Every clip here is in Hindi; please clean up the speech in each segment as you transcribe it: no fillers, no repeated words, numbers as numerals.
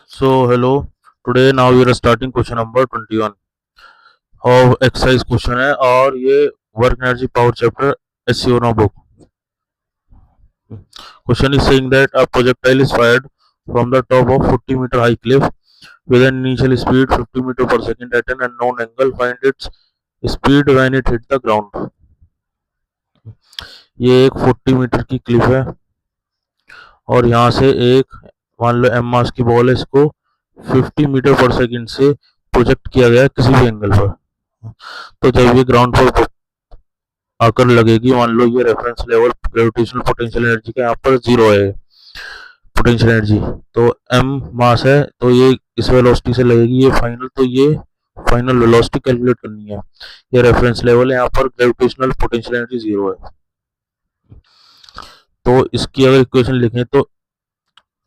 So hello, today now we are starting question number 21 of exercise question है और ये work energy power chapter SEO now book. Question is saying that a projectile is fired from the top of 40-meter high cliff with an initial speed 50 meter per second at an unknown angle. Find its speed when it hit the ground. ये एक 40 मीटर की क्लिफ है और यहाँ से एक मान लो एम मास की बॉल है, इसको 50 मीटर पर सेकंड से प्रोजेक्ट किया गया किसी भी एंगल पर। तो जब ये ग्राउंड पर आकर लगेगी, मान लो ये reference level gravitational potential energy का यहाँ पर 0 है पोटेंशियल एनर्जी, तो एम मास है, तो ये इस वेलोसिटी से लगेगी ये फाइनल, तो ये फाइनल वेलोसिटी कैलकुलेट करनी है। ये रेफरेंस लेवल है, यहाँ पर ग्रेविटेशनल पोटेंशियल एनर्जी 0 है। तो इसकी अगर इक्वेशन लिखें तो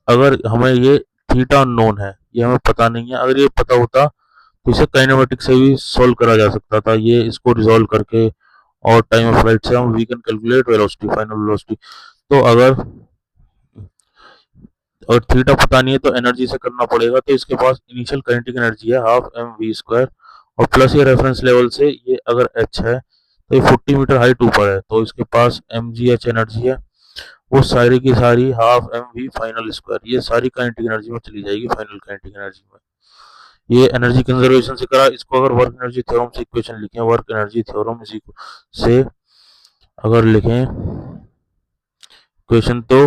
अगर हमें ये थीटा अननोन है, ये हमें पता नहीं है, अगर ये पता होता तो इसे काइनेमेटिक से भी सॉल्व करा जा सकता था। ये इसको रिजॉल्व करके और टाइम ऑफ फ्लाइट से हम we can calculate velocity, final velocity. तो अगर थीटा पता नहीं है तो एनर्जी से करना पड़ेगा। तो इसके पास इनिशियल काइनेटिक एनर्जी है हाफ एम वी स्क्वायर और प्लस ये रेफरेंस लेवल से ये अगर एच है तो ये 40 मीटर हाइट ऊपर है, तो इसके पास एम जी एच एनर्जी है, वो सारी की सारी half m v final square, ये सारी काइनेटिक एनर्जी में चली जाएगी फाइनल काइनेटिक एनर्जी में। ये एनर्जी कंजर्वेशन से करा। इसको अगर वर्क एनर्जी थ्योरम से इक्वेशन लिखें, वर्क एनर्जी थ्योरम से अगर लिखें इक्वेशन, तो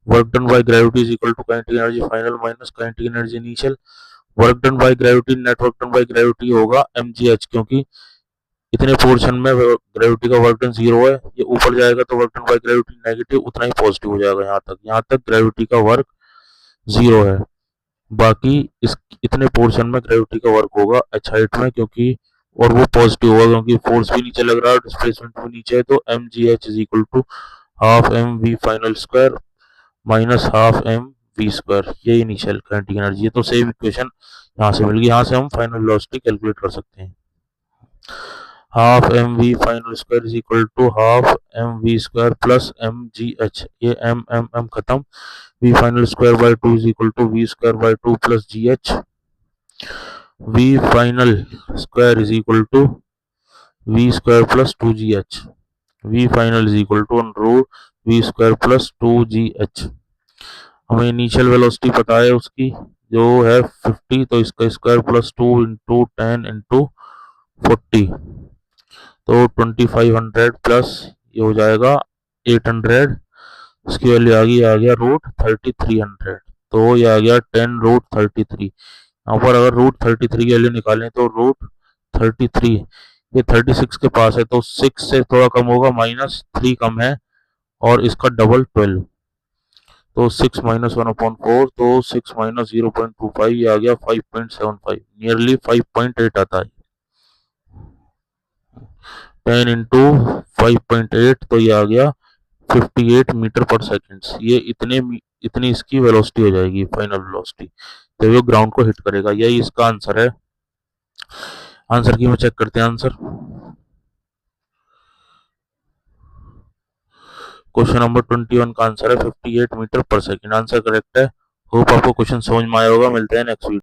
work done by gravity is equal to kinetic energy final minus kinetic energy initial. Work done by gravity net work done by gravity होगा mgh, क्योंकि इतने पोर्शन में ग्रेविटी का वर्क डन 0 है, ये ऊपर जाएगा तो work done by gravity negative, उतना ही पॉजिटिव हो जाएगा। यहाँ तक ग्रेविटी का वर्क 0 है, बाकी इस इतने पोर्शन में ग्रेविटी का वर्क होगा h हाइट में, क्योंकि और वो पॉजिटिव होगा क्योंकि फोर्स भी नीचे लग रहा है, डिस्प्लेसमेंट भी नीचे है। तो m g h is equal to half m v final square minus half m v square, ये इनिशियल काइनेटिक एनर्जी है। तो सेम इक्वेशन यहाँ से मिल गई, यहाँ से हम फाइनल वेलोसिटी कैलकुलेट कर सकते हैं। Half m v final square is equal to half m v square plus m g h, ये एम एम एम खत्म, v final square by 2 is equal to v square by 2 plus g h, v final square is equal to v square plus 2 g h, v final is equal to under v square plus 2 g h. हमें इनिशियल वेलोसिटी पता है उसकी जो है 50, तो इसका स्क्वायर प्लस 2 इंटू 10 इंटू 40, तो 2500 प्लस ये हो जाएगा 800, इसकी वैल्यू आ गया रूट 3300, तो ये आ गया 10 रूट 33। यहाँ पर अगर रूट 33 की वैल्यू निकालें तो रूट 33 ये 36 के पास है, तो 6 से थोड़ा कम होगा, माइनस 3 कम है और इसका डबल 12, तो 6 माइनस 1/4, तो 6 माइनस 0.25, ये आ गया 5.75, नियरली 5.8 आता है। 10 इंटू 5.8, तो ये आ गया 58 मीटर पर सेकेंड। ये इतनी इसकी वेलोसिटी हो जाएगी फाइनल वेलोसिटी जब ये ग्राउंड को हिट करेगा। यही इसका आंसर है। आंसर की में चेक करते हैं आंसर। क्वेश्चन नंबर 21 का आंसर है 58 मीटर पर सेकेंड, आंसर करेक्ट है। होप आपको क्वेश्चन समझ में आया होगा। मिलते हैं नेक्स्ट वीडियो।